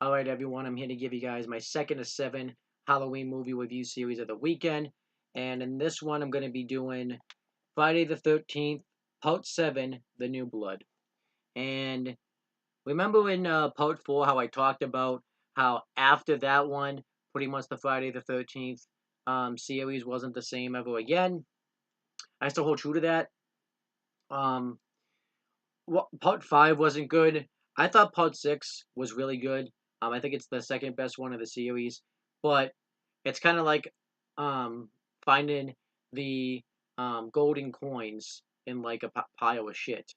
Alright, everyone, I'm here to give you guys my second of 7 Halloween movie review series of the weekend. And in this one, I'm going to be doing Friday the 13th, Part 7, The New Blood. And remember in Part 4 how I talked about how after that one, pretty much the Friday the 13th series wasn't the same ever again? I still hold true to that. Um, Part 5 wasn't good. I thought Part 6 was really good. I think it's the second best one of the series, but it's kind of like um, finding the golden coins in like a pile of shit.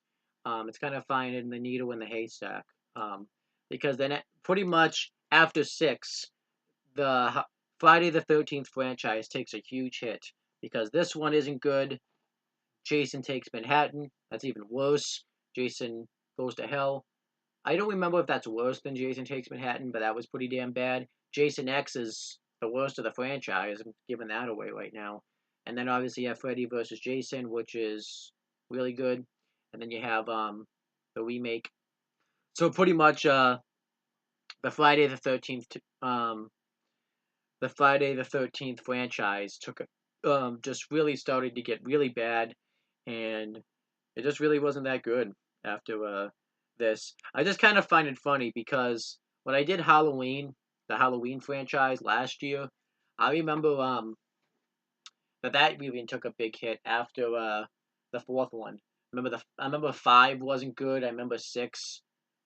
It's kind of finding the needle in the haystack. Because then pretty much after 6, the Friday the 13th franchise takes a huge hit because this one isn't good. Jason Takes Manhattan. That's even worse. Jason Goes to Hell. I don't remember if that's worse than Jason Takes Manhattan, but that was pretty damn bad. Jason X is the worst of the franchise. I'm giving that away right now. And then obviously you have Freddy vs. Jason, which is really good. And then you have the remake. So pretty much the Friday the 13th the Friday the 13th franchise took just really started to get really bad, and it just really wasn't that good after this. I just kind of find it funny because when I did Halloween, the Halloween franchise last year, I remember that even took a big hit after the fourth one. I remember 5 wasn't good. I remember 6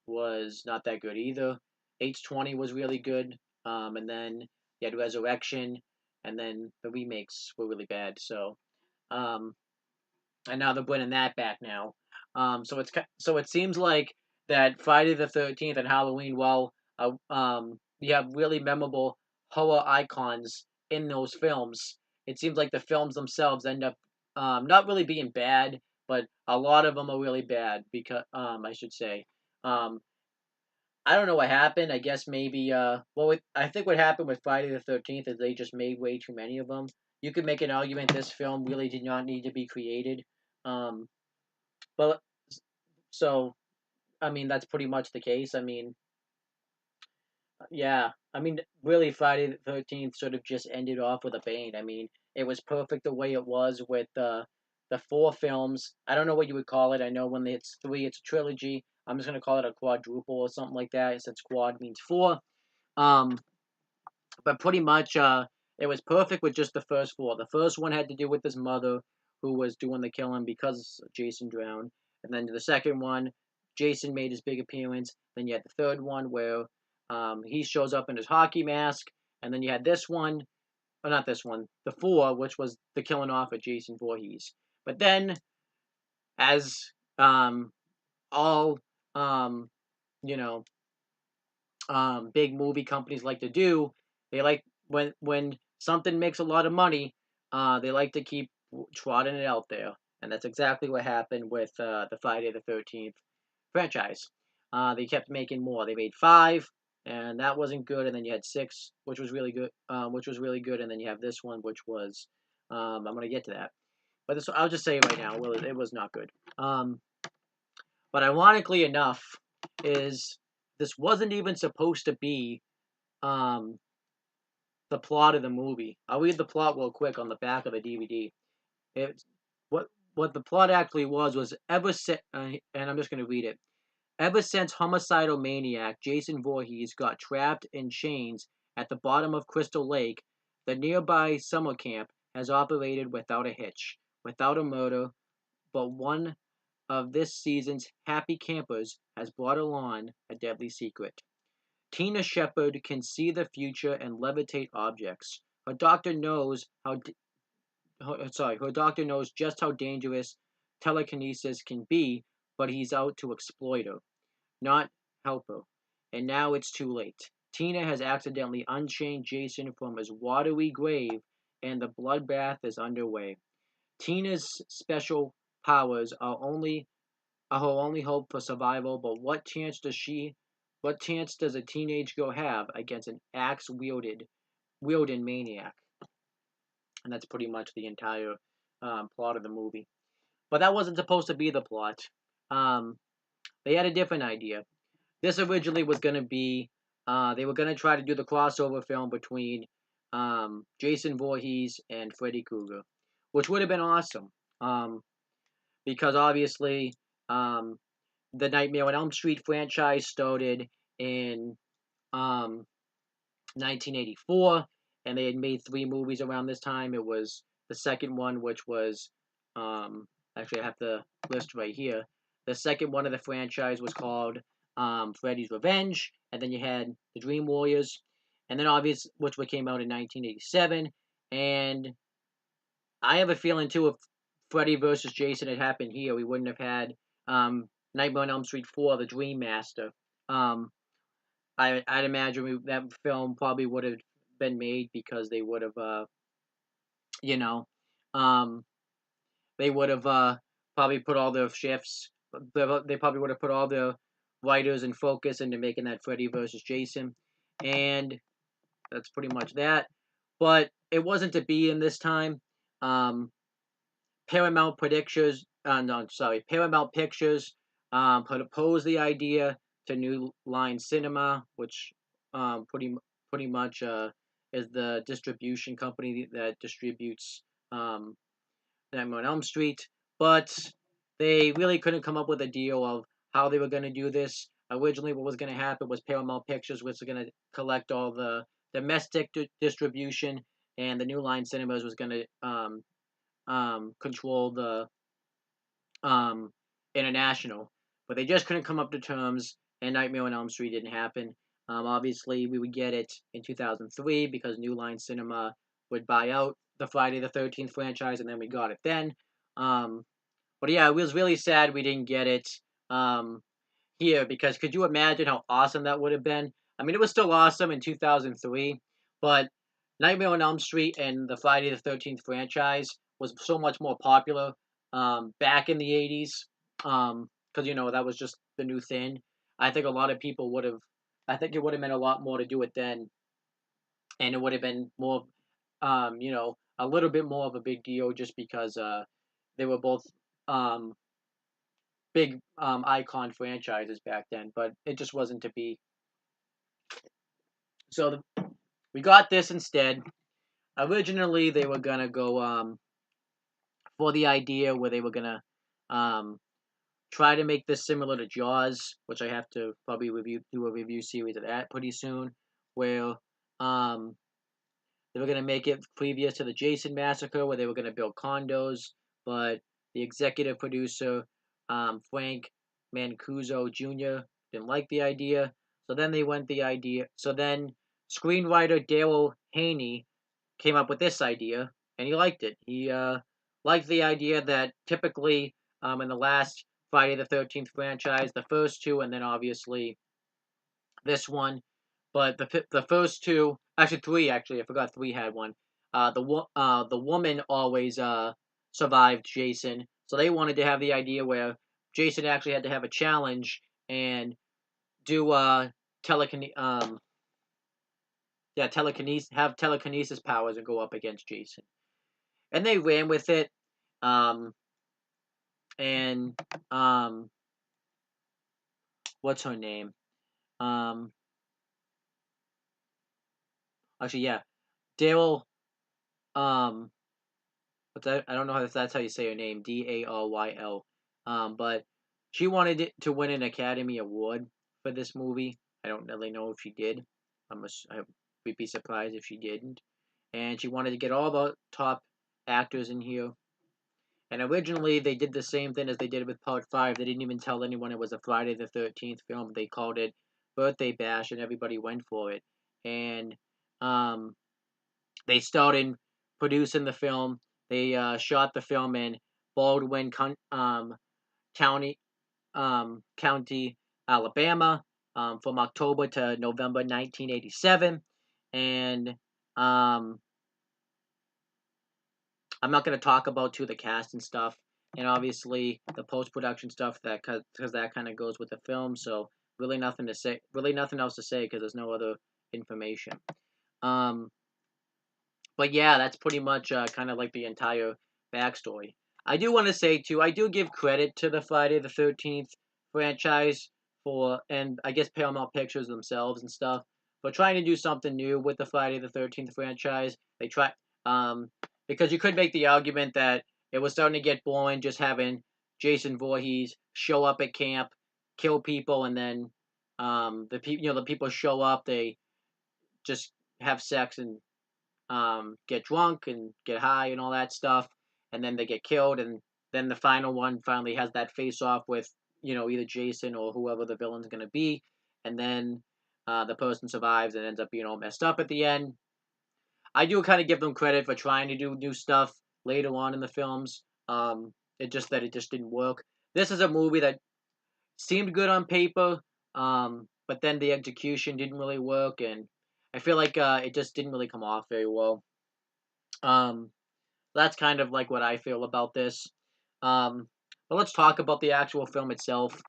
was not that good either. H20 was really good. And then you had Resurrection, and then the remakes were really bad. So um, and now they're bringing that back now. So it seems like that Friday the 13th and Halloween, while you have really memorable horror icons in those films, it seems like the films themselves end up not really being bad, but a lot of them are really bad because I should say. Um, I don't know what happened. I guess maybe I think what happened with Friday the 13th is they just made way too many of them. You could make an argument this film really did not need to be created. Um, but so I mean that's pretty much the case. I mean, yeah. I mean, really, Friday the 13th sort of just ended off with a bang. I mean, it was perfect the way it was with the 4 films. I don't know what you would call it. I know when it's 3, it's a trilogy. I'm just gonna call it a quadruple or something like that, since quad means 4. Um, but pretty much, it was perfect with just the first 4. The first one had to do with his mother, who was doing the killing because Jason drowned. And then the second one, Jason made his big appearance. Then you had the third one where he shows up in his hockey mask. And then you had this one, or not this one, the 4, which was the killing off of Jason Voorhees. But then, as all um, you know, big movie companies like to do. They like when something makes a lot of money, they like to keep trotting it out there, and that's exactly what happened with the Friday the 13th franchise. They kept making more. They made 5, and that wasn't good. And then you had 6, which was really good. And then you have this one, which was I'm gonna get to that. But this, I'll just say right now, well, it was not good. But ironically enough, is this wasn't even supposed to be um, the plot of the movie. I'll read the plot real quick on the back of the DVD. It's what the plot actually was ever since, and I'm just going to read it. Ever since homicidal maniac Jason Voorhees got trapped in chains at the bottom of Crystal Lake, the nearby summer camp has operated without a hitch, without a murder, but one of this season's happy campers has brought along a deadly secret. Tina Shepard can see the future and levitate objects. Her doctor knows her doctor knows just how dangerous telekinesis can be, but he's out to exploit her, not help her. And now it's too late. Tina has accidentally unchained Jason from his watery grave, and the bloodbath is underway. Tina's special powers are her only hope for survival, but what chance does a teenage girl have against an axe wielding maniac? And that's pretty much the entire plot of the movie. But that wasn't supposed to be the plot. Um, they had a different idea. This originally was going to be they were gonna try to do the crossover film between Jason Voorhees and Freddy Krueger, which would have been awesome. Um, because obviously, um, the Nightmare on Elm Street franchise started in um, 1984, and they had made three movies around this time. It was the second one, which was actually I have the list right here. The second one of the franchise was called Freddy's Revenge, and then you had the Dream Warriors, and then obvious which one came out in 1987. And I have a feeling too, if Freddy versus Jason had happened here, we wouldn't have had Nightmare on Elm Street 4, The Dream Master. Um, I'd imagine that film probably would have been made because they would have, you know, um, they would have probably put all their shifts. They probably would have put all their writers and focus into making that Freddy versus Jason, and that's pretty much that. But it wasn't to be in this time. Um, Paramount Pictures proposed the idea to New Line Cinema, which pretty much is the distribution company that distributes um, Nightmare on Elm Street, but they really couldn't come up with a deal of how they were going to do this. Originally, what was going to happen was Paramount Pictures was going to collect all the domestic distribution, and the New Line Cinemas was going to control the um, international, but they just couldn't come up to terms, and Nightmare on Elm Street didn't happen. Obviously, we would get it in 2003 because New Line Cinema would buy out the Friday the 13th franchise, and then we got it then. Um, but yeah, it was really sad we didn't get it um, here because could you imagine how awesome that would have been? I mean, it was still awesome in 2003, but Nightmare on Elm Street and the Friday the 13th franchise was so much more popular back in the 80s because, that was just the new thing. I think a lot of people would have, I think it would have meant a lot more to do it then, and it would have been more, a little bit more of a big deal just because they were both um, big icon franchises back then, but it just wasn't to be. So we got this instead. Originally, they were gonna go for the idea where they were gonna um, try to make this similar to Jaws, which I have to probably do a review series of that pretty soon, where um, they were gonna make it previous to the Jason massacre, where they were gonna build condos, but the executive producer Frank Mancuso Jr. didn't like the idea, so then they went the idea. So then screenwriter Daryl Haney came up with this idea, and he liked it. He liked the idea that typically in the last Friday the 13th franchise, the first two, and then obviously this one, but the first two, actually three, I forgot three had one. The woman always survived Jason, so they wanted to have the idea where Jason actually had to have a challenge and do telekinesis have telekinesis powers and go up against Jason. And they ran with it. Um, and what's her name? Um, actually, yeah, Daryl. Um, what's that? I don't know if that's how you say her name. Daryl. But she wanted it to win an Academy Award for this movie. I don't really know if she did. I would be surprised if she didn't. And she wanted to get all the top actors in here. And originally, they did the same thing as they did with Part 5. They didn't even tell anyone it was a Friday the 13th film. They called it Birthday Bash, and everybody went for it. And um, they started producing the film. They shot the film in Baldwin County, County, Alabama, from October to November 1987. And I'm not going to talk about the cast and stuff, and obviously the post production stuff because that kind of goes with the film. So really nothing to say, really nothing else to say because there's no other information. Um, but yeah, that's pretty much kind of like the entire backstory. I do want to say too, I do give credit to the Friday the 13th franchise and I guess Paramount Pictures themselves and stuff for trying to do something new with the Friday the 13th franchise. They try um because you could make the argument that it was starting to get boring just having Jason Voorhees show up at camp, kill people, and then the people show up, they just have sex and get drunk and get high and all that stuff, and then they get killed, and then the final one finally has that face off with either Jason or whoever the villain's gonna be, and then the person survives and ends up being all messed up at the end. I do kind of give them credit for trying to do new stuff later on in the films. It just didn't work. This is a movie that seemed good on paper, but then the execution didn't really work, and I feel like it just didn't really come off very well. Um, that's kind of like what I feel about this. Um, but let's talk about the actual film itself.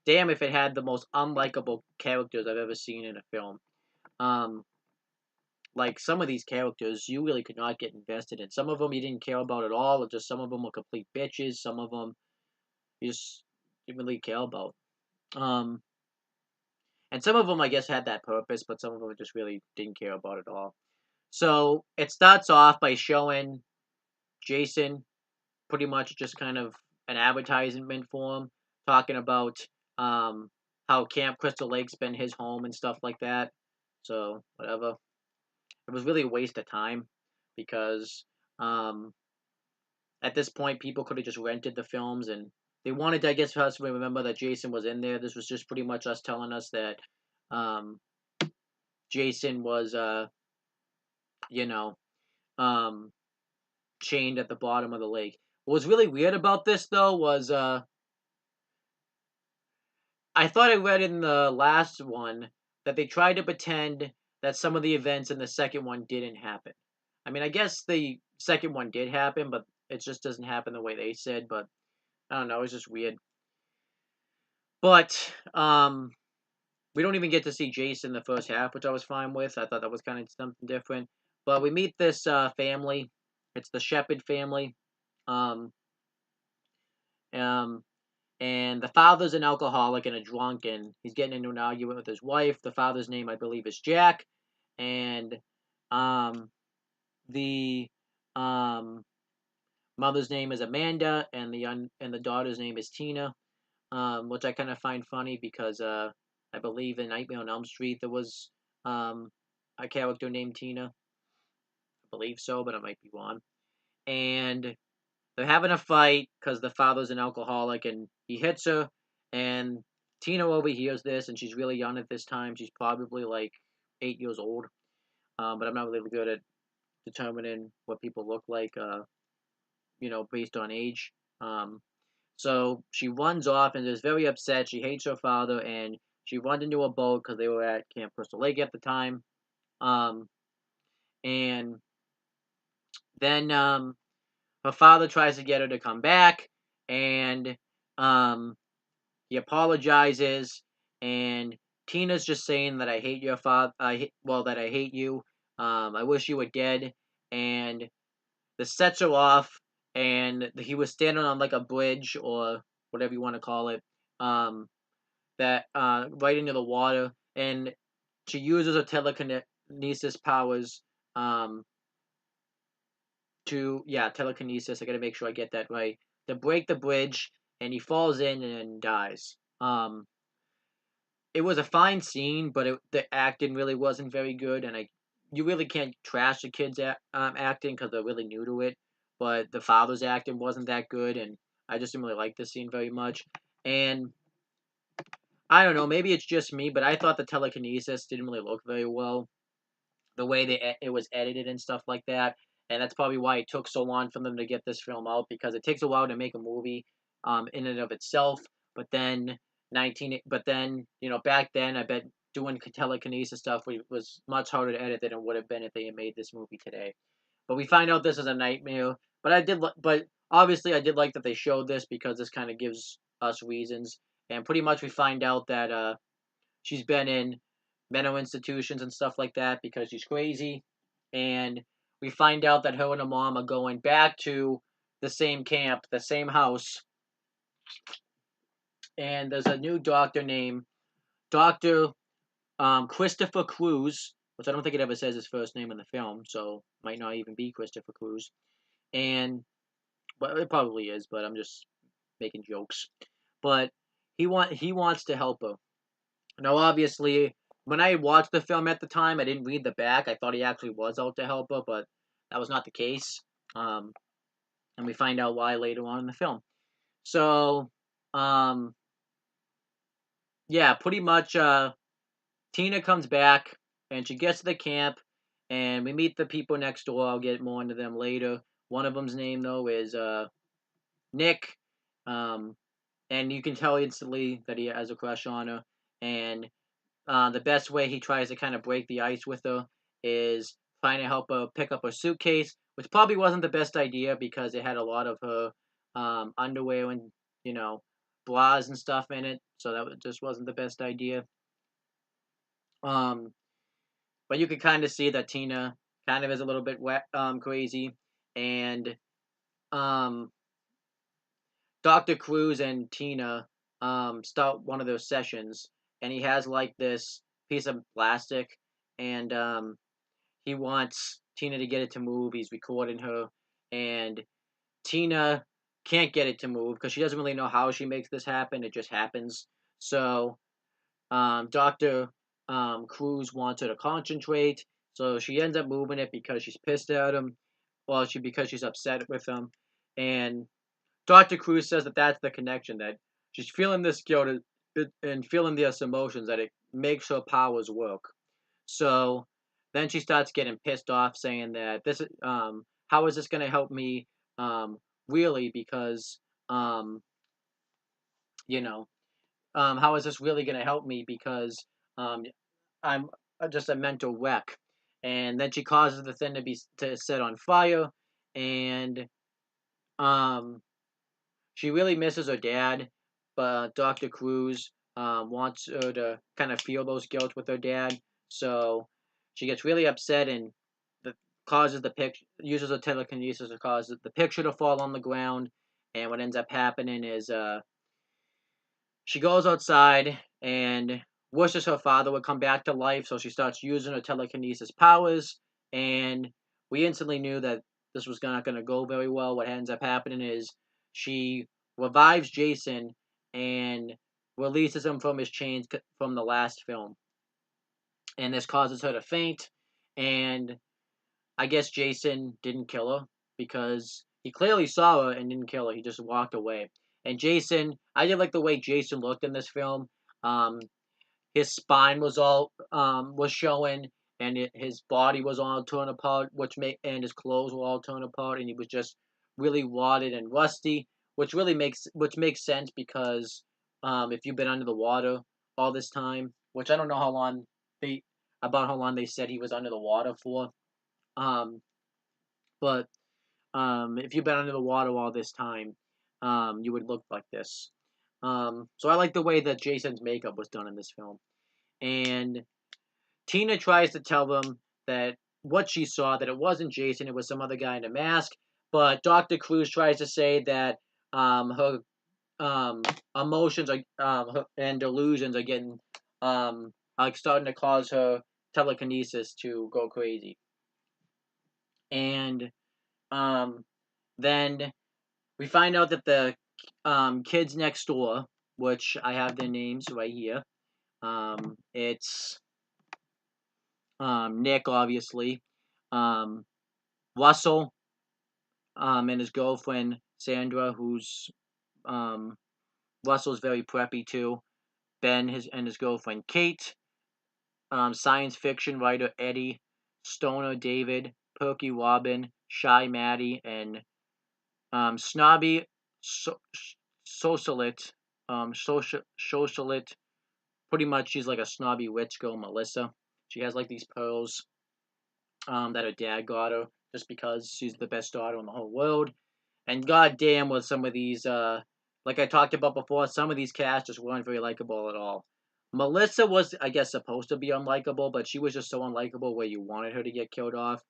Damn, if it had the most unlikable characters I've ever seen in a film. Um, like some of these characters, you really could not get invested in. Some of them you didn't care about at all, or just some of them were complete bitches. Some of them you just didn't really care about. Um, and some of them, I guess, had that purpose, but some of them just really didn't care about it at all. So it starts off by showing Jason pretty much just kind of an advertisement for him, talking about um, how Camp Crystal Lake's been his home and stuff like that. So whatever. It was really a waste of time because um, at this point people could have just rented the films and they wanted, I guess, us to remember that Jason was in there. This was just pretty much us telling us that um, Jason was, you know, um, chained at the bottom of the lake. What was really weird about this though was I thought I read in the last one that they tried to pretend that some of the events in the second one didn't happen. I mean, I guess the second one did happen, but it just doesn't happen the way they said. But I don't know, it's just weird. But we don't even get to see Jason the first half, which I was fine with. I thought that was kind of something different. But we meet this family. It's the Shepherd family. Um, um, and the father's an alcoholic and a drunk, and he's getting into an argument with his wife. The father's name, I believe, is Jack, and um, the um, mother's name is Amanda, and the daughter's name is Tina, which I kind of find funny because I believe in Nightmare on Elm Street there was a character named Tina. I believe so, but I might be wrong. And they're having a fight because the father's an alcoholic and he hits her. And Tina overhears this, and she's really young at this time. She's probably like 8 years old. But I'm not really good at determining what people look like, based on age. Um, so she runs off and is very upset. She hates her father, and she runs into a boat because they were at Camp Crystal Lake at the time. Um, and then her father tries to get her to come back, and um, he apologizes, and Tina's just saying that I hate your father. That I hate you. I wish you were dead. And this sets her off, and he was standing on like a bridge or whatever you want to call it. Um, that right into the water, and she uses her telekinesis powers. Um, telekinesis. I gotta make sure I get that right. To break the bridge, and he falls in and dies. It was a fine scene, but the acting really wasn't very good, and you really can't trash the kids' acting because they're really new to it. But the father's acting wasn't that good, and I just didn't really like this scene very much. And I don't know, maybe it's just me, but I thought the telekinesis didn't really look very well, the way it was edited and stuff like that. And that's probably why it took so long for them to get this film out, because it takes a while to make a movie, in and of itself. But then back then I bet doing telekinesis stuff was much harder to edit than it would have been if they had made this movie today. But we find out this is a nightmare. But obviously I did like that they showed this because this kind of gives us reasons. And pretty much we find out that she's been in mental institutions and stuff like that because she's crazy. And we find out that her and her mom are going back to the same camp, the same house. And there's a new doctor named Dr. Christopher Cruz, which I don't think it ever says his first name in the film, so might not even be Christopher Cruz. And well, it probably is, but I'm just making jokes. But he wants to help her. Now, obviously, when I watched the film at the time, I didn't read the back. I thought he actually was out to help her, but that was not the case. Um, and we find out why later on in the film. So, um, yeah, pretty much. Tina comes back and she gets to the camp, and we meet the people next door. I'll get more into them later. One of them's name though is Nick, um, and you can tell instantly that he has a crush on her. And the best way he tries to kind of break the ice with her is trying to help her pick up her suitcase, which probably wasn't the best idea because it had a lot of her underwear and you know bras and stuff in it, so that just wasn't the best idea. Um, but you could kind of see that Tina kind of is a little bit crazy, and um, Dr. Cruz and Tina start one of those sessions, and he has like this piece of plastic, and he wants Tina to get it to move. He's recording her, and Tina can't get it to move because she doesn't really know how she makes this happen. It just happens. So Dr. Cruz wants her to concentrate, so she ends up moving it because she's pissed at him. Well, because she's upset with him, and Dr. Cruz says that that's the connection, that she's feeling this guilt and feeling these emotions, that it makes her powers work. So then she starts getting pissed off, saying that this how is this going to help me really because um, you know how is this really going to help me because um, I'm just a mental wreck. And then she causes the thing to set on fire, and um, she really misses her dad, but Dr. Cruz wants her to kind of feel those guilt with her dad. So she gets really upset and the, causes the picture, uses her telekinesis to cause the picture to fall on the ground. And what ends up happening is she goes outside and wishes her father would come back to life. So she starts using her telekinesis powers, and we instantly knew that this was not going to go very well. What ends up happening is she revives Jason and releases him from his chains from the last film, and this causes her to faint. And I guess Jason didn't kill her because he clearly saw her and didn't kill her. He just walked away. And Jason, I did like the way Jason looked in this film. Um, his spine was showing, and his body was all torn apart, and his clothes were all torn apart, and he was just really wadded and rusty, which makes sense because if you've been under the water all this time, which I don't know they how long they said he was under the water for, um, but if you've been under the water all this time, you would look like this. So I like the way that Jason's makeup was done in this film. And Tina tries to tell them that what she saw, that it wasn't Jason, it was some other guy in a mask. But Dr. Cruz tries to say that her um, emotions and delusions are getting like starting to cause her telekinesis to go crazy. And um, then we find out that the kids next door, which I have their names right here, it's Nick, obviously, um, Russell, and his girlfriend Sandra, who's um, Russell's very preppy too. Ben, his girlfriend Kate, science fiction writer Eddie, stoner David, perky Robin, shy Maddie, and snobby so- socialite, socialite. Pretty much, she's like a snobby rich girl, Melissa. She has like these pearls that her dad got her just because she's the best daughter in the whole world. And goddamn, with some of these, like I talked about before, some of these casts just weren't very likable at all. Melissa was, I guess, supposed to be unlikable, but she was just so unlikable where you wanted her to get killed off.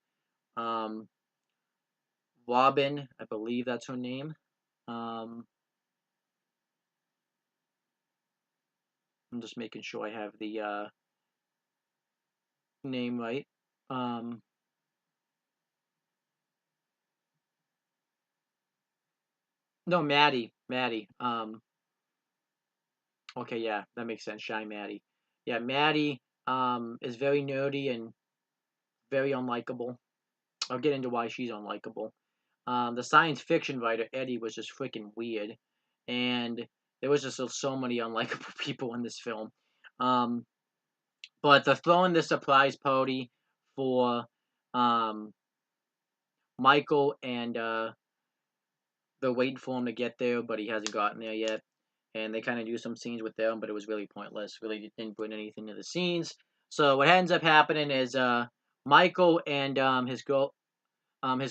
Um, Robin, I believe that's her name. Um, I'm just making sure I have the name right. Um, no, Maddie, Maddie. Okay, yeah, that makes sense. Shy Maddie. Yeah, Maddie is very nerdy and very unlikable. I'll get into why she's unlikable. The science fiction writer Eddie was just freaking weird, and there was just so many unlikable people in this film. Um, but they're throwing this surprise party for um, Michael, and they're waiting for him to get there, but he hasn't gotten there yet. And they kind of do some scenes with them, but it was really pointless. Really didn't bring anything to the scenes. So what ends up happening is Michael and his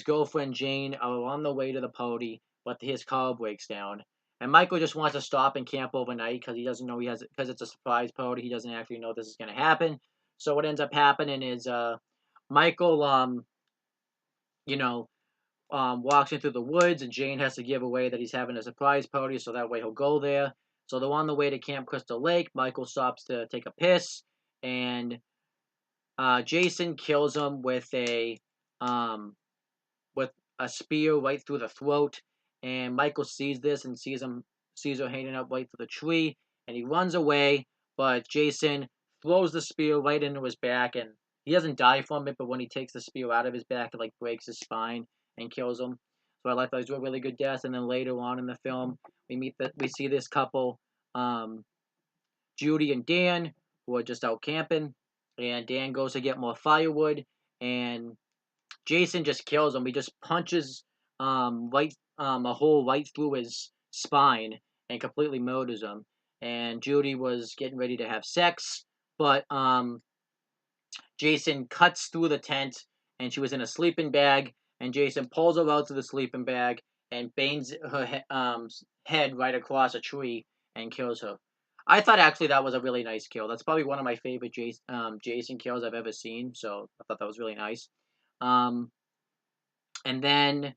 girlfriend Jane are on the way to the party, but his car breaks down. And Michael just wants to stop and camp overnight because he doesn't know because it's a surprise party. He doesn't actually know this is going to happen. So what ends up happening is Michael, you know, walks into the woods, and Jane has to give away that he's having a surprise party, so that way he'll go there. So they're on the way to Camp Crystal Lake. Michael stops to take a piss, and Jason kills him um, with a spear right through the throat. And Michael sees this and sees her hanging up right through the tree, and he runs away. But Jason throws the spear right into his back, and he doesn't die from it. But when he takes the spear out of his back, it like breaks his spine and kills him. So I like that. He's a really good death. And then later on in the film, we see this couple, um, Judy and Dan, who are just out camping, and Dan goes to get more firewood, and Jason just kills him. He just punches a hole right through his spine and completely murders him. And Judy was getting ready to have sex, but Jason cuts through the tent, and she was in a sleeping bag. And Jason pulls her out to the sleeping bag and bangs her head right across a tree and kills her. I thought actually that was a really nice kill. That's probably one of my favorite Jason kills I've ever seen. So I thought that was really nice. Um, and then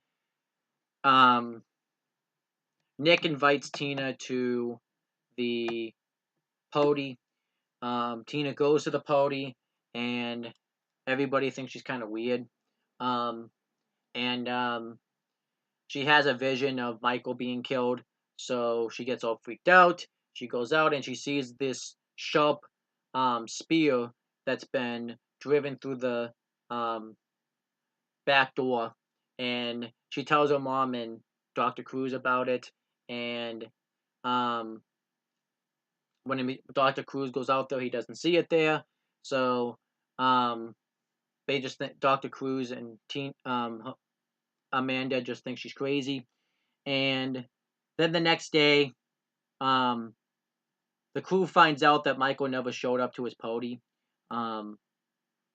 um, Nick invites Tina to the party. Tina goes to the party, and everybody thinks she's kind of weird. Um, and she has a vision of Michael being killed, so she gets all freaked out. She goes out and she sees this sharp spear that's been driven through the um, back door, and she tells her mom and Dr. Cruz about it. And um, when Dr. Cruz goes out there, he doesn't see it there. So um, they just think Dr. Cruz and Amanda just think she's crazy. And then the next day, um, the crew finds out that Michael never showed up to his party. Um,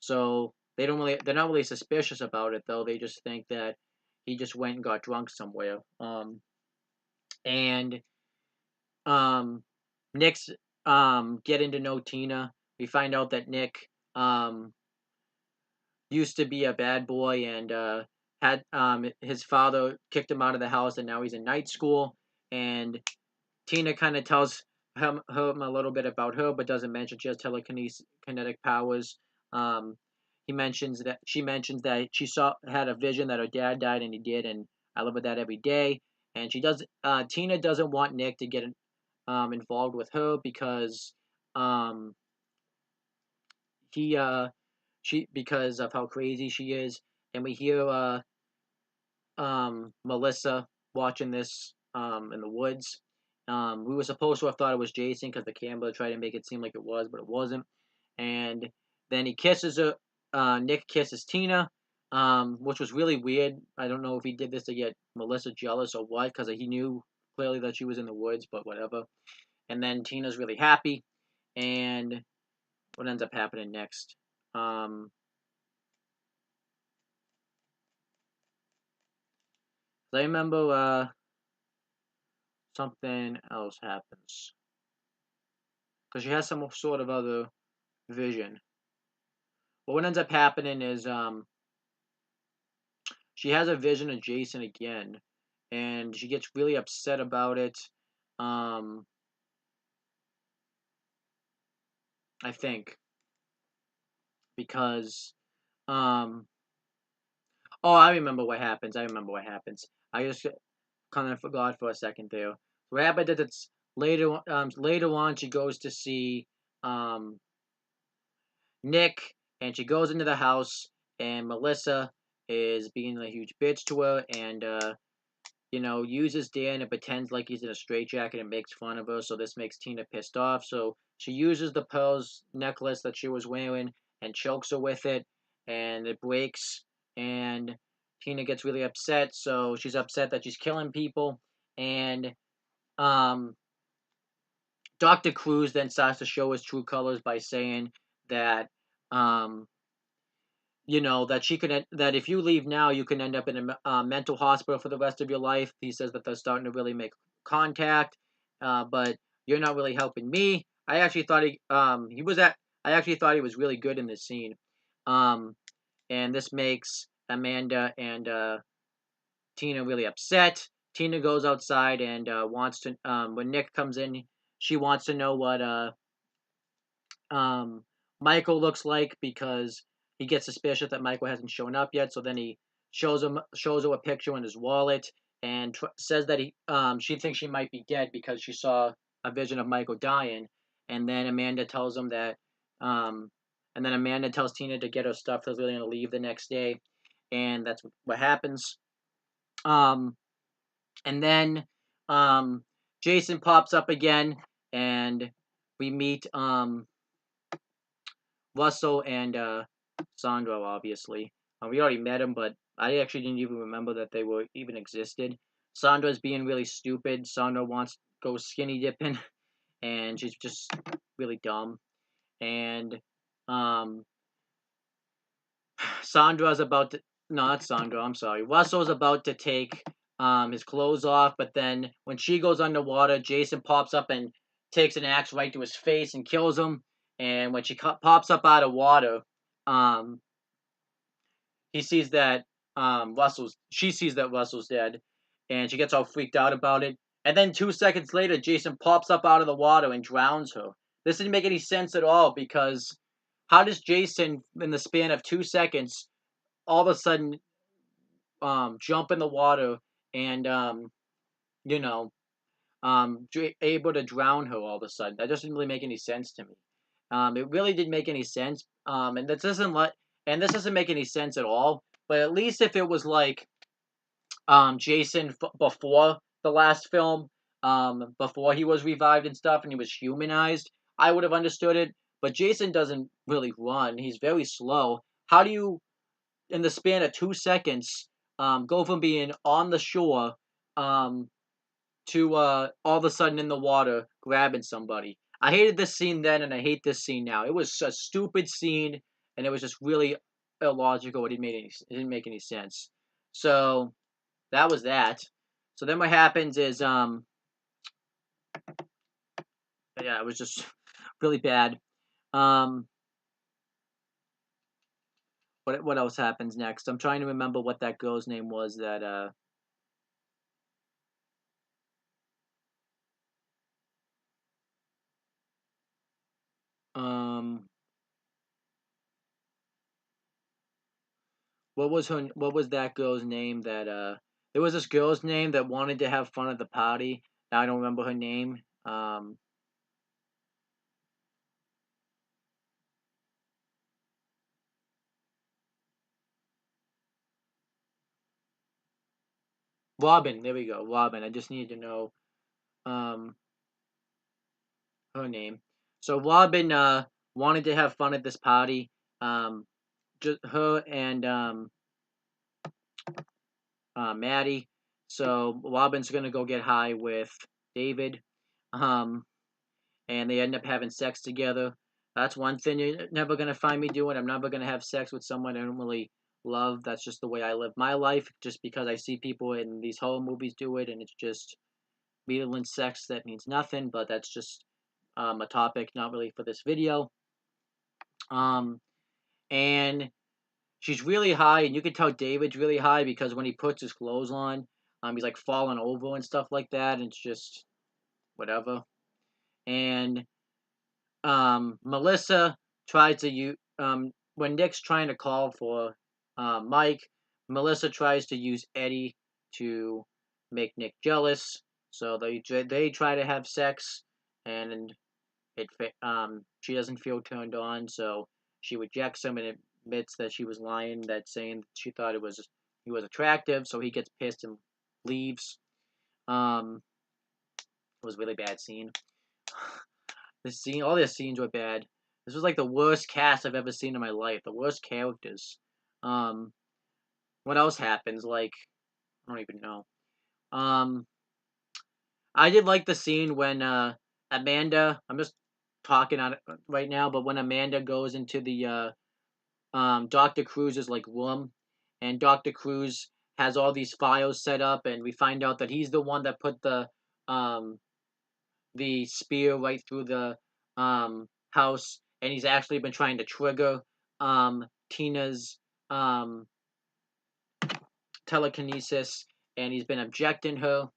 so they're not really suspicious about it though. They just think that he just went and got drunk somewhere. And Nick's getting to know Tina. We find out that Nick used to be a bad boy, and had his father kicked him out of the house, and now he's in night school. And Tina kind of tells him a little bit about her, but doesn't mention she has telekinetic powers. Um, she mentions that she had a vision that her dad died, and he did, and I live with that every day. And she does. Tina doesn't want Nick to get involved with her because um, he she because of how crazy she is. And we hear Melissa watching this in the woods. We were supposed to have thought it was Jason because the camera tried to make it seem like it was, but it wasn't. And then he kisses her. Nick kisses Tina, which was really weird. I don't know if he did this to get Melissa jealous or what, because he knew clearly that she was in the woods, but whatever. And then Tina's really happy. And what ends up happening next? I remember something else happens because she has some sort of other vision. But what ends up happening is she has a vision of Jason again, and she gets really upset about it. Um, I think. because um oh, I remember what happens. I remember what happens. I just kind of forgot for a second there. What happened is it's later on she goes to see um Nick, and she goes into the house, and Melissa is being a huge bitch to her, and uses Dan and pretends like he's in a straitjacket and makes fun of her. So this makes Tina pissed off. So she uses the pearls necklace that she was wearing and chokes her with it, and it breaks. And Tina gets really upset. So she's upset that she's killing people, and um, Dr. Cruz then starts to show his true colors by saying that um, that she could that if you leave now, you can end up in a mental hospital for the rest of your life. He says that they're starting to really make contact, but you're not really helping me. I actually thought he was at. I actually thought he was really good in this scene, um, and this makes Amanda and Tina really upset. Tina goes outside and wants to. When Nick comes in, she wants to know what um, Michael looks like because he gets suspicious that Michael hasn't shown up yet. So then he shows her a picture in his wallet and says that she thinks she might be dead because she saw a vision of Michael dying. And then Amanda tells him that, um, and then Amanda tells Tina to get her stuff because they're going to leave the next day, and that's what happens. Um, and then Jason pops up again, and we meet Russell and Sandro, obviously. We already met him, but I actually didn't even remember that they were even existed. Sandra's being really stupid. Sandra wants to go skinny dipping, and she's just really dumb. And um, Sandra's about to. No, not Sandra. I'm sorry. Russell's about to take his clothes off, but then when she goes underwater, Jason pops up and takes an axe right to his face and kills him. And when she pops up out of water, um, he sees that she sees that Russell's dead, and she gets all freaked out about it. And then 2 seconds later, Jason pops up out of the water and drowns her. This didn't make any sense at all because how does Jason, in the span of 2 seconds, all of a sudden jump in the water and you know able to drown her all of a sudden? That doesn't really make any sense to me. It really didn't make any sense. And this doesn't make any sense at all. But at least if it was like Jason before the last film, before he was revived and stuff, and he was humanized, I would have understood it. But Jason doesn't really run; he's very slow. How do you, in the span of 2 seconds, go from being on the shore, um, to all of a sudden in the water grabbing somebody? I hated this scene then, and I hate this scene now. It was a stupid scene, and it was just really illogical. It didn't make any sense. So that was that. So then what happens is yeah, it was just really bad. Um what else happens next? I'm trying to remember what that girl's name was that um what was that girl's name that there was this girl's name that wanted to have fun at the party. Now I don't remember her name. Robin, there we go. Robin. I just needed to know um her name. So Robin wanted to have fun at this party. Um just her and Maddie. So Robin's gonna go get high with David, um, and they end up having sex together. That's one thing you're never gonna find me doing. I'm never gonna have sex with someone I don't really love. That's just the way I live my life. Just because I see people in these horror movies do it, and it's just meaningless sex that means nothing. But that's just a topic not really for this video. Um, and she's really high, and you can tell David's really high because when he puts his clothes on, he's like falling over and stuff like that, and it's just whatever. And Melissa tries to when Nick's trying to call for Mike, Melissa tries to use Eddie to make Nick jealous. So they try to have sex, and she doesn't feel turned on, so she rejects him and admits that she was lying, that saying she thought he was attractive. So he gets pissed and leaves. It was a really bad scene. All the scenes were bad. This was like the worst cast I've ever seen in my life. The worst characters. Um, what else happens? Like, I don't even know. Um, I did like the scene when Amanda. I'm just talking on it right now, but when Amanda goes into the Dr. Cruz's like room, and Dr. Cruz has all these files set up, and we find out that he's the one that put um the spear right through the house, and he's actually been trying to trigger Tina's um telekinesis, and he's been objecting her,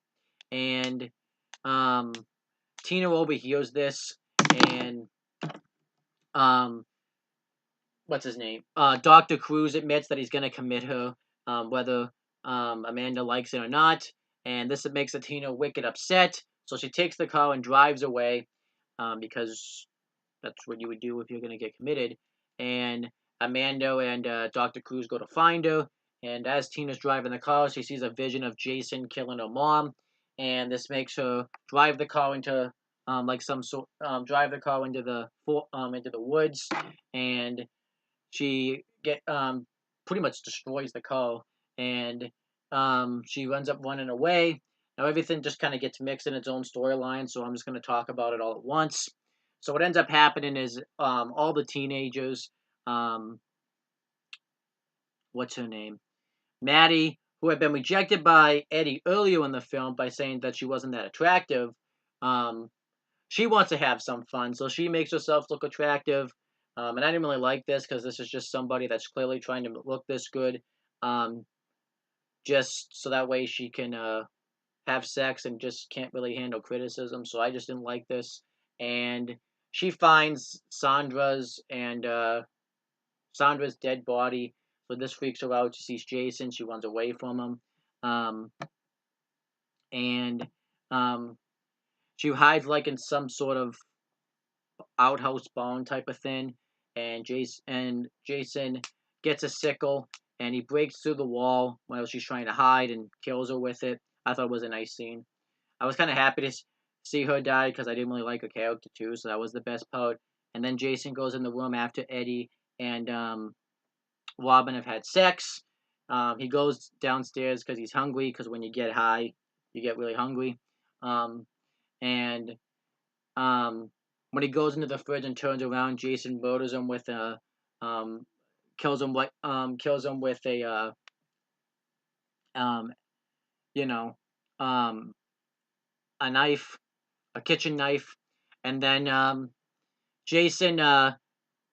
and um Tina overhears this, and um what's his name? Dr. Cruz admits that he's gonna commit her, whether Amanda likes it or not, and this makes Tina wicked upset. So she takes the car and drives away, because that's what you would do if you're gonna get committed. And Amanda and Dr. Cruz go to find her, and as Tina's driving the car, she sees a vision of Jason killing her mom, and this makes her drive the car into like some sort drive the car into the woods, and she pretty much destroys the car, and she ends up running away. Now everything just kind of gets mixed in its own storyline, so I'm just going to talk about it all at once. So what ends up happening is all the teenagers, um, what's her name, Maddie, who had been rejected by Eddie earlier in the film by saying that she wasn't that attractive, um, she wants to have some fun, so she makes herself look attractive. And I didn't really like this because this is just somebody that's clearly trying to look this good, um, just so that way she can have sex and just can't really handle criticism. So I just didn't like this. And she finds Sandra's dead body. So this freaks her out. She sees Jason. She runs away from him, um, and um, she hides like in some sort of outhouse barn type of thing, and Jason gets a sickle and he breaks through the wall while she's trying to hide and kills her with it. I thought it was a nice scene. I was kind of happy to see her die because I didn't really like her character too, so that was the best part. And then Jason goes in the room after Eddie and Robin have had sex. He goes downstairs because he's hungry. Because when you get high, you get really hungry. Um, and um, when he goes into the fridge and turns around, Jason murders him with a um, kills him with um, you know um, a knife, a kitchen knife, and then Jason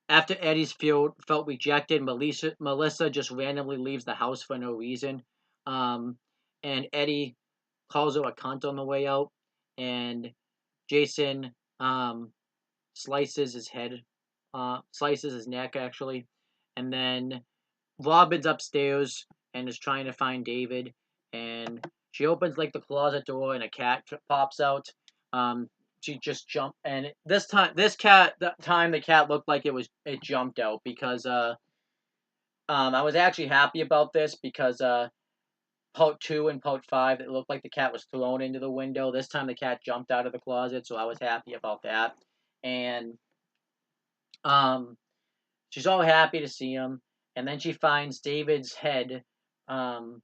after Eddie's felt rejected, Melissa just randomly leaves the house for no reason, um, and Eddie calls her a cunt on the way out, and Jason slices his head, slices his neck actually, and then Robin's upstairs and is trying to find David, and she opens like the closet door and a cat pops out. Um, she just jumped, and that time the cat looked like it jumped out because I was actually happy about this because part 2 and part 5 it looked like the cat was thrown into the window. This time the cat jumped out of the closet, so I was happy about that, and um she's all happy to see him, and then she finds David's head um,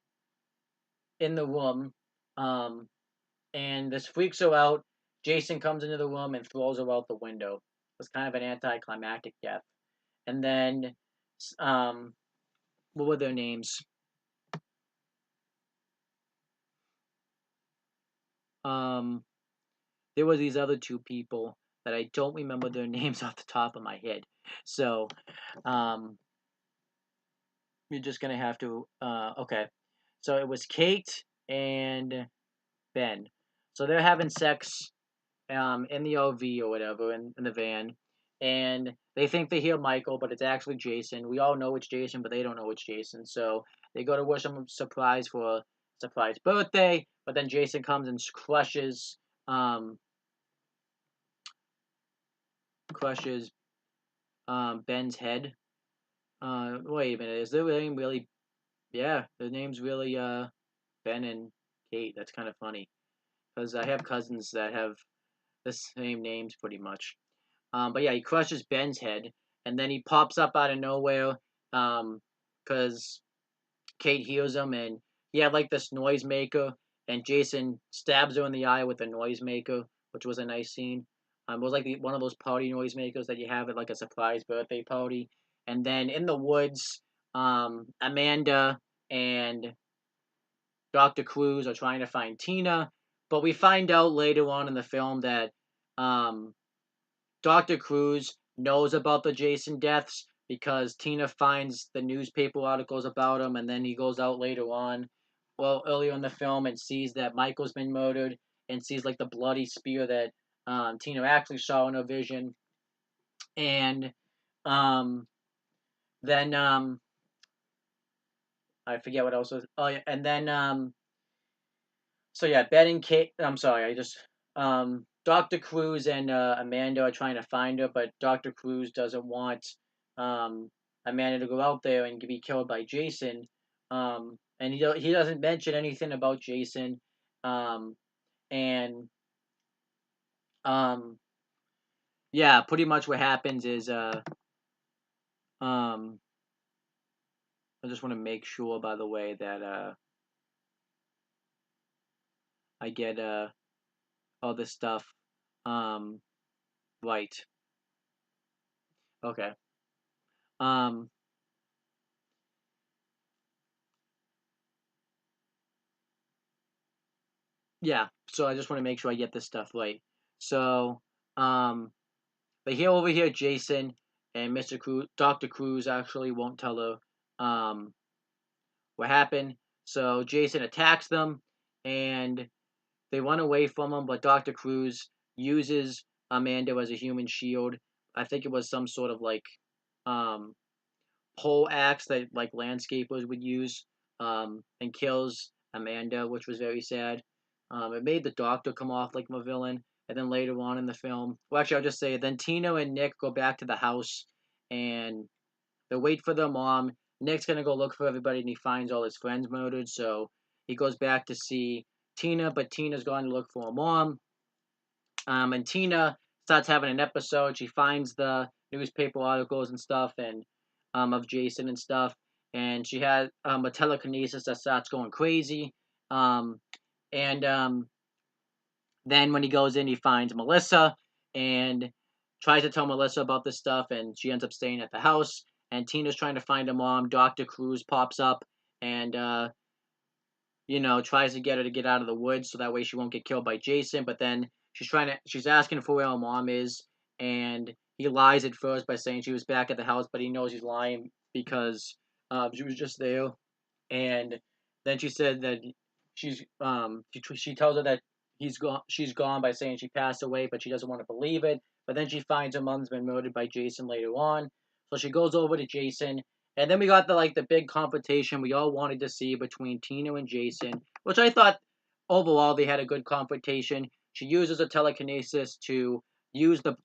in the room, um, and this freaks her out. Jason comes into the room and throws her out the window. It's kind of an anticlimactic death. And then, um, what were their names? Um, there were these other two people that I don't remember their names off the top of my head. So, um, you're just gonna have to. Okay. So it was Kate and Ben. So they're having sex in the OV or whatever in the van, and they think they hear Michael, but it's actually Jason. We all know it's Jason, but they don't know it's Jason. So they go to wish him a surprise for a surprise birthday, but then Jason comes and um crushes Ben's head. Wait a minute, is their name really? Yeah, their name's really Ben and Kate. That's kind of funny because I have cousins that have the same names pretty much. But yeah, he crushes Ben's head, and then he pops up out of nowhere, because Kate hears him, and he had like this noisemaker, and Jason stabs her in the eye with a noisemaker, which was a nice scene. It was like one of those party noisemakers that you have at like a surprise birthday party. And then in the woods, Amanda and Dr. Cruz are trying to find Tina, but we find out later on in the film that um, Dr. Cruz knows about the Jason deaths because Tina finds the newspaper articles about him, and then he goes out later on, well, earlier in the film, and sees that Michael's been murdered, and sees like the bloody spear that Tina actually saw in her vision, and um, then I forget what else was. Oh yeah, and then so yeah, Ben and Kate. I'm sorry, I just Dr. Cruz and Amanda are trying to find her, but Dr. Cruz doesn't want um Amanda to go out there and be killed by Jason. And he doesn't mention anything about Jason. Um, and um, yeah, pretty much what happens is um I just want to make sure, by the way, that I get all this stuff um right. Okay. Um Yeah, so I just want to make sure I get this stuff right. So, um, they hear over here Jason and Mr. Cruz, Dr. Cruz actually won't tell her what happened. So Jason attacks them and they run away from him, but Dr. Cruz uses Amanda as a human shield. I think it was some sort of like um pole axe that like landscapers would use, and kills Amanda, which was very sad. It made the Doctor come off like a villain, and then later on in the film, well, actually, I'll just say, then Tina and Nick go back to the house, and they wait for their mom. Nick's gonna go look for everybody, and he finds all his friends murdered. So he goes back to see Tina, but Tina's gone to look for her mom. And Tina starts having an episode. She finds the newspaper articles and stuff, and of Jason and stuff, and she has a telekinesis that starts going crazy. Um, and Then when he goes in, he finds Melissa and tries to tell Melissa about this stuff, and she ends up staying at the house. And Tina's trying to find her mom. Dr. Cruz pops up and tries to get her to get out of the woods so that way she won't get killed by Jason. But then she's asking for where her mom is, and he lies at first by saying she was back at the house, but he knows he's lying because she was just there. And then she said that she tells her that she's gone by saying she passed away, but she doesn't want to believe it. But then she finds her mom's been murdered by Jason later on, so she goes over to Jason, and then we got the big confrontation we all wanted to see between Tina and Jason, which I thought overall they had a good confrontation. She uses a telekinesis to use the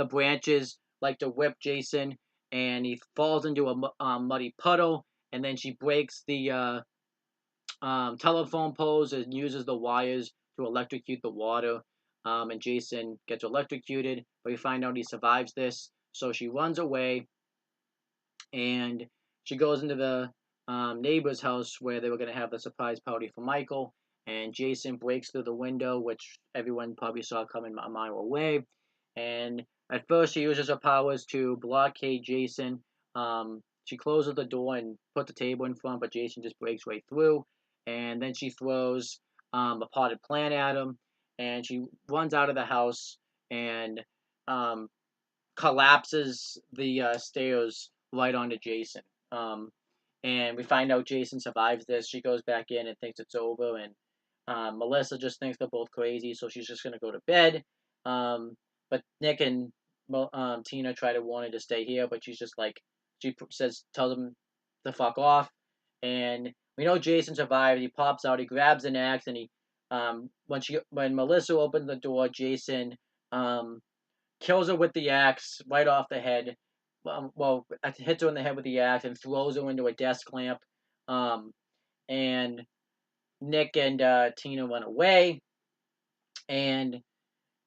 branches like to whip Jason, and he falls into a muddy puddle, and then she breaks the telephone poles and uses the wires to electrocute the water. And Jason gets electrocuted, but we find out he survives this. So she runs away, and she goes into the neighbor's house where they were going to have the surprise party for Michael. And Jason breaks through the window, which everyone probably saw coming a mile away. And at first, she uses her powers to blockade Jason. She closes the door and puts the table in front, but Jason just breaks right through. And then she throws a potted plant at him, and she runs out of the house and um, collapses the stairs right onto Jason. Um, and we find out Jason survives this. She goes back in and thinks it's over, and Melissa just thinks they're both crazy, so she's just gonna go to bed. But Nick and Tina try to want her to stay here, but she's just like tells him to fuck off, and we know Jason survives. He pops out, he grabs an axe, and he when Melissa opens the door, Jason um kills her with the axe right off the head. Well, hits her in the head with the axe and throws her into a desk lamp. Um, and Nick and Tina run away, and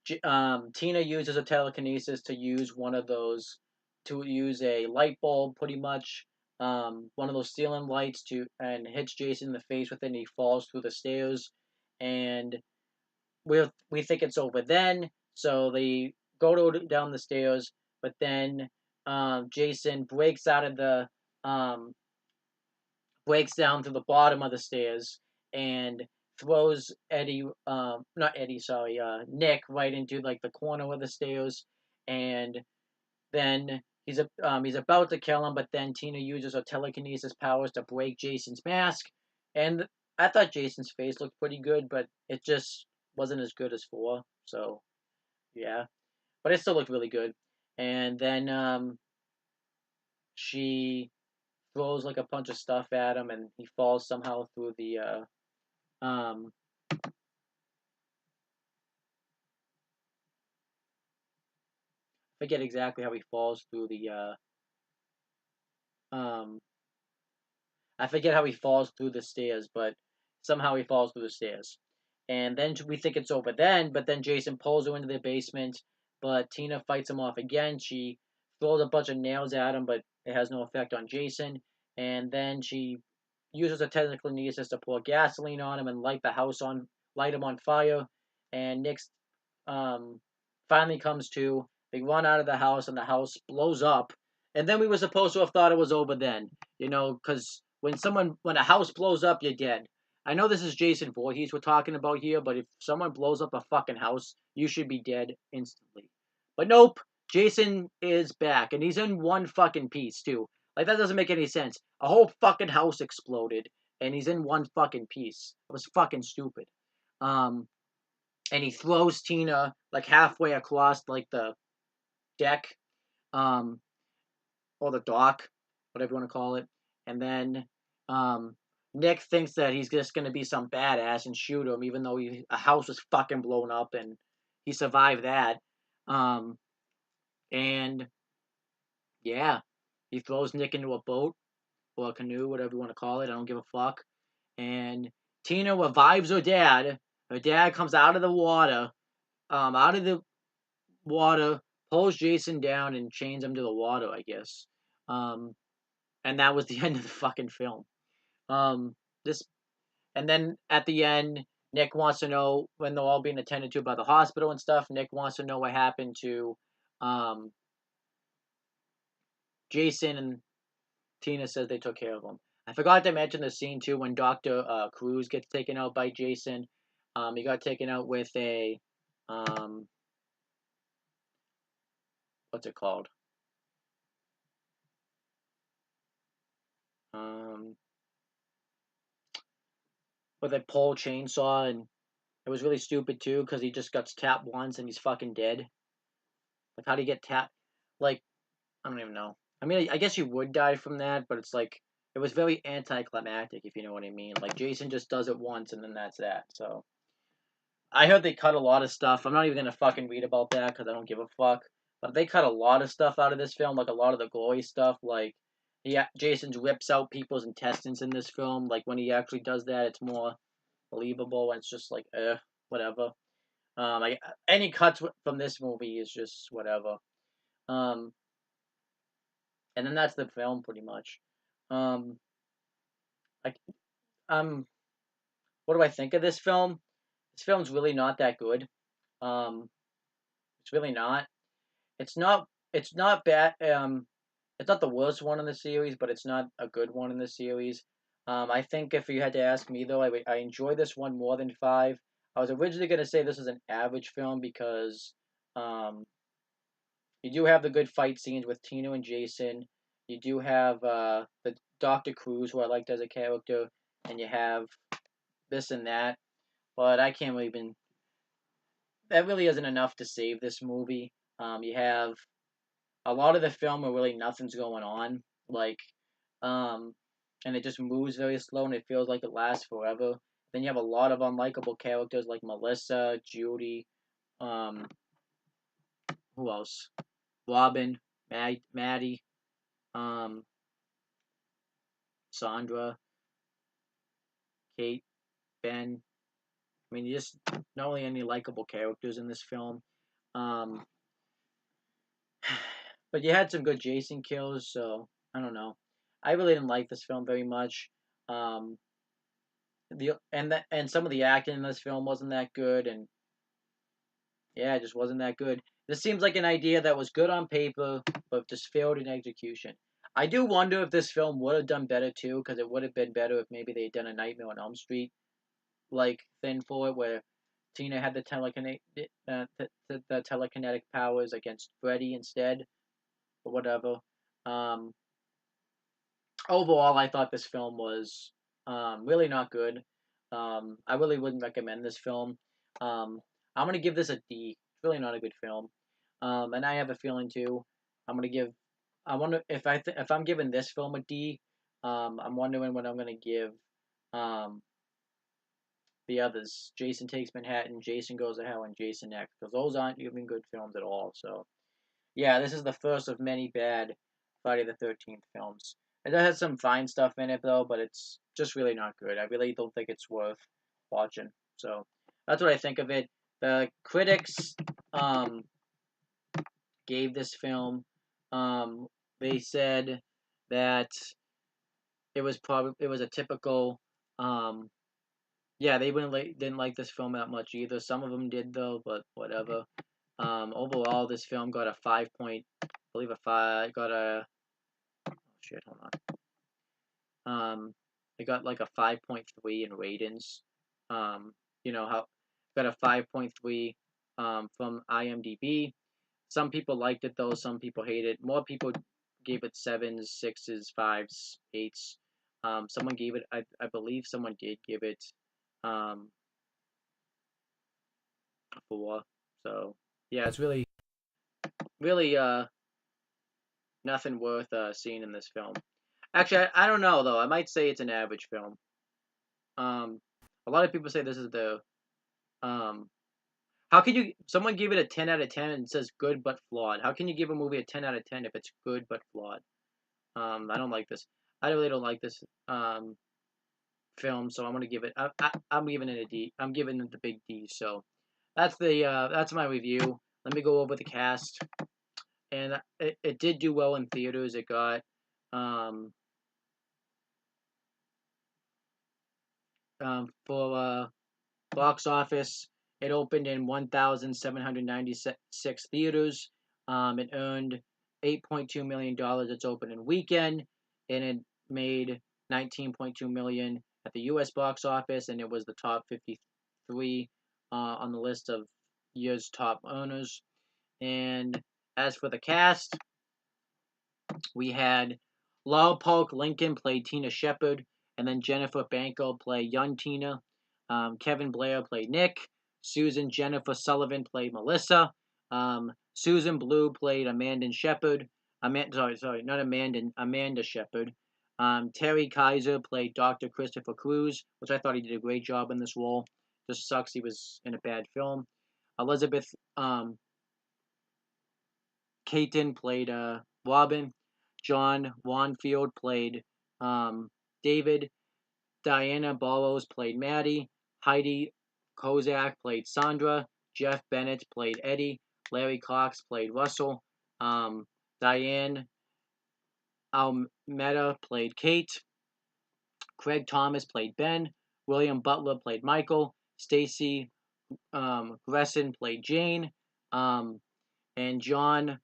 Tina uses a telekinesis to use one of those to use a light bulb, pretty much. One of those ceiling lights and hits Jason in the face with it, and he falls through the stairs. And we think it's over then, so they down the stairs, but then Jason um, breaks down to the bottom of the stairs and throws not Eddie, sorry, Nick right into like the corner of the stairs, and then he's about to kill him, but then Tina uses her telekinesis powers to break Jason's mask, and I thought Jason's face looked pretty good, but it just wasn't as good as 4. So yeah, but it still looked really good. And then she throws like a bunch of stuff at him, and he falls somehow through the um. Forget exactly how he falls through the um I forget how he falls through the stairs, but somehow he falls through the stairs. And then we think it's over then, but then Jason pulls her into the basement, but Tina fights him off again. She throws a bunch of nails at him, but it has no effect on Jason. And then she uses a telekinesis to pour gasoline on him and light him on fire. And Nick's um, finally comes to. They run out of the house, and the house blows up. And then we were supposed to have thought it was over then, because when a house blows up, you're dead. I know this is Jason Voorhees we're talking about here, but if someone blows up a fucking house, you should be dead instantly. But nope, Jason is back, and he's in one fucking piece too. Like that doesn't make any sense. A whole fucking house exploded, and he's in one fucking piece. It was fucking stupid. Um, and he throws Tina like halfway across like the deck, um, or the dock, whatever you want to call it. And then um, Nick thinks that he's just gonna be some badass and shoot him, even though a house was fucking blown up and he survived that. Um, and yeah, he throws Nick into a boat or a canoe, whatever you want to call it. I don't give a fuck. And Tina revives her dad. Her dad comes out of the water, pulls Jason down and chains him to the water, I guess. Um, and that was the end of the fucking film. This and then at the end, Nick wants to know when they're all being attended to by the hospital and stuff. Nick wants to know what happened to um, Jason, and Tina says they took care of him. I forgot to mention the scene too when Doctor Cruz gets taken out by Jason. He got taken out with a um, what's it called? Um, with a pole chainsaw, and it was really stupid too because he just got tapped once and he's fucking dead. Like, how do you get tapped? Like, I don't even know. I mean, I guess you would die from that, but it's like it was very anticlimactic, if you know what I mean. Like Jason just does it once and then that's that. So I heard they cut a lot of stuff. I'm not even gonna fucking read about that because I don't give a fuck. But they cut a lot of stuff out of this film, like a lot of the gory stuff. Like, yeah, Jason rips out people's intestines in this film. Like when he actually does that, it's more believable. And it's just like, whatever. Like any cuts from this movie is just whatever. Um, and then that's the film pretty much. Um, like, what do I think of this film? This film's really not that good. Um, it's really not. It's not. It's not bad. It's not the worst one in the series, but it's not a good one in the series. I think if you had to ask me though, I enjoy this one more than 5. I was originally gonna say this is an average film because um, you do have the good fight scenes with Tino and Jason. You do have the Doctor Cruz, who I liked as a character, and you have this and that. But I can't even. That really isn't enough to save this movie. You have a lot of the film where really nothing's going on, like, um, and it just moves very slow and it feels like it lasts forever. Then you have a lot of unlikable characters like Melissa, Judy, um, who else? Robin, Maddie, um, Sandra, Kate, Ben. I mean, just not really any likable characters in this film. Um, but you had some good Jason kills, so I don't know. I really didn't like this film very much. Um, and some of the acting in this film wasn't that good, and yeah, it just wasn't that good. This seems like an idea that was good on paper, but just failed in execution. I do wonder if this film would have done better too, because it would have been better if maybe they had done a Nightmare on Elm Street like thing for it, where Tina had the telekinetic powers against Freddy instead, or whatever. Um, Overall, I thought this film was really not good. I really wouldn't recommend this film. Um, I'm gonna give this a D. It's really not a good film. And I have a feeling too. I'm gonna give. I wonder if I'm giving this film a D. I'm wondering what I'm gonna give. Um, the others, Jason Takes Manhattan, Jason Goes to Hell, and Jason X, because those aren't even good films at all. So yeah, this is the first of many bad Friday the 13th films. It does have some fine stuff in it though, but it's just really not good. I really don't think it's worth watching. So that's what I think of it. The critics um, gave this film. Um, they said that it was a typical. Yeah, they didn't like this film that much either. Some of them did though, but whatever. Overall, this film got a 5 point. I believe a five. Got a oh shit. Hold on. It got like a 5.3 in ratings. You know how got a 5.3 from IMDb. Some people liked it though. Some people hated it. More people gave it sevens, sixes, fives, eights. Someone gave it. I believe someone did give it um, a four. So yeah, it's really nothing worth seeing in this film. Actually, I don't know though. I might say it's an average film. Um, a lot of people say this is the um. How could you? Someone gave it a 10 out of 10 and says good but flawed. How can you give a movie a 10 out of 10 if it's good but flawed? I don't like this. I really don't like this film, so I'm gonna give it. I'm giving it a D. I'm giving it the big D. So that's my review. Let me go over the cast, and it did do well in theaters. It got um for box office. It opened in 1,796 theaters. It earned $8.2 million its opening weekend, and it made 19.2 million at the U.S. box office, and it was the top 53 on the list of year's top earners. And as for the cast, we had Lyle Polk Lincoln played Tina Shepard, and then Jennifer Banco played young Tina. Kevin Blair played Nick. Susan Jennifer Sullivan played Melissa. Susan Blue played Amanda Shepard. Sorry, not Amanda. Amanda Shepard. Terry Kaiser played Dr. Christopher Cruz, which I thought he did a great job in this role. Just sucks he was in a bad film. Elizabeth Caton played Robin. John Wanfield played David. Diana Barrows played Maddie. Heidi Kozak played Sandra. Jeff Bennett played Eddie. Larry Cox played Russell. Diane Almeda played Kate. Craig Thomas played Ben. William Butler played Michael. Stacy Gresson played Jane. And John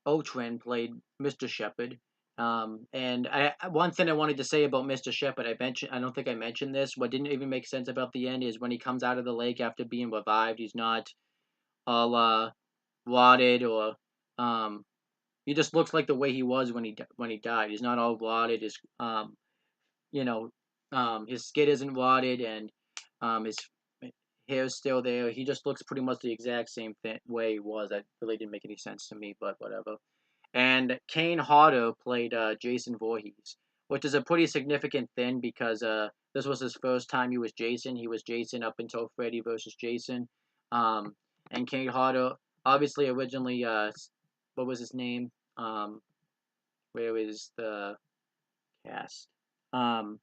Otran played Mr. Shepard. And one thing I wanted to say about Mr. Shepard, I don't think I mentioned this. What didn't even make sense about the end is when he comes out of the lake after being revived, he's not all rotted or he just looks like the way he was when he died. He's not all rotted. You know, his skin isn't rotted, and his hair's still there. He just looks pretty much the exact same way he was. That really didn't make any sense to me, but whatever. And Kane Hodder played Jason Voorhees, which is a pretty significant thing because this was his first time he was Jason. He was Jason up until Freddy versus Jason. Um, and Kane Hodder, obviously, originally, what was his name? Where is the cast? Um,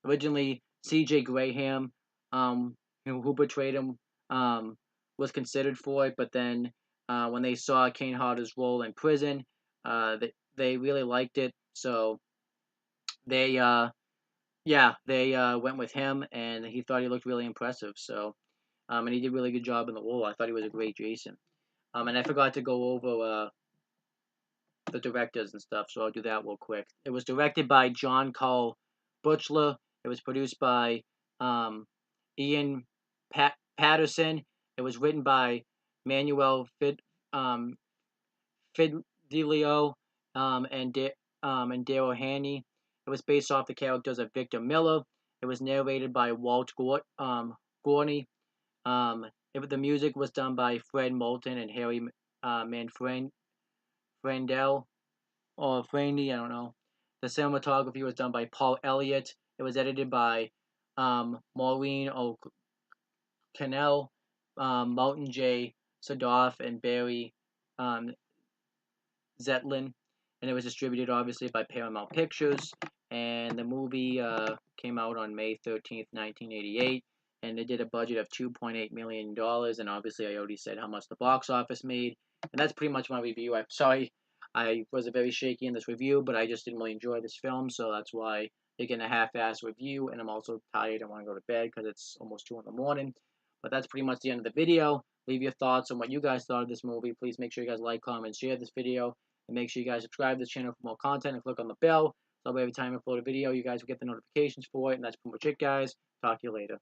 Originally, C.J. Graham, who portrayed him, um, was considered for it, but then when they saw Kane Hodder's role in prison, they really liked it, so they went with him, and he thought he looked really impressive. So, and he did a really good job in the role. I thought he was a great Jason. And I forgot to go over the directors and stuff, so I'll do that real quick. It was directed by John Carl Butchler. It was produced by Ian Patterson. It was written by Manuel Fidelio and Daryl Hanney. It was based off the characters of Victor Miller. It was narrated by Walt Gorney. The music was done by Fred Moulton and Harry Manfredel or Franny, I don't know. The cinematography was done by Paul Elliott. It was edited by Maureen O'Connell, Mountain J. Sadoff, and Barry um, Zetlin. And it was distributed, obviously, by Paramount Pictures. And the movie came out on May 13th, 1988. And it did a budget of $2.8 million. And obviously, I already said how much the box office made. And that's pretty much my review. I'm sorry I was very shaky in this review, but I just didn't really enjoy this film, so that's why you're getting a half-ass review, and I'm also tired and want to go to bed because it's almost 2 in the morning. But that's pretty much the end of the video. Leave your thoughts on what you guys thought of this movie. Please make sure you guys like, comment, share this video, and make sure you guys subscribe to this channel for more content and click on the bell. So every time I upload a video, you guys will get the notifications for it, and that's pretty much it, guys. Talk to you later.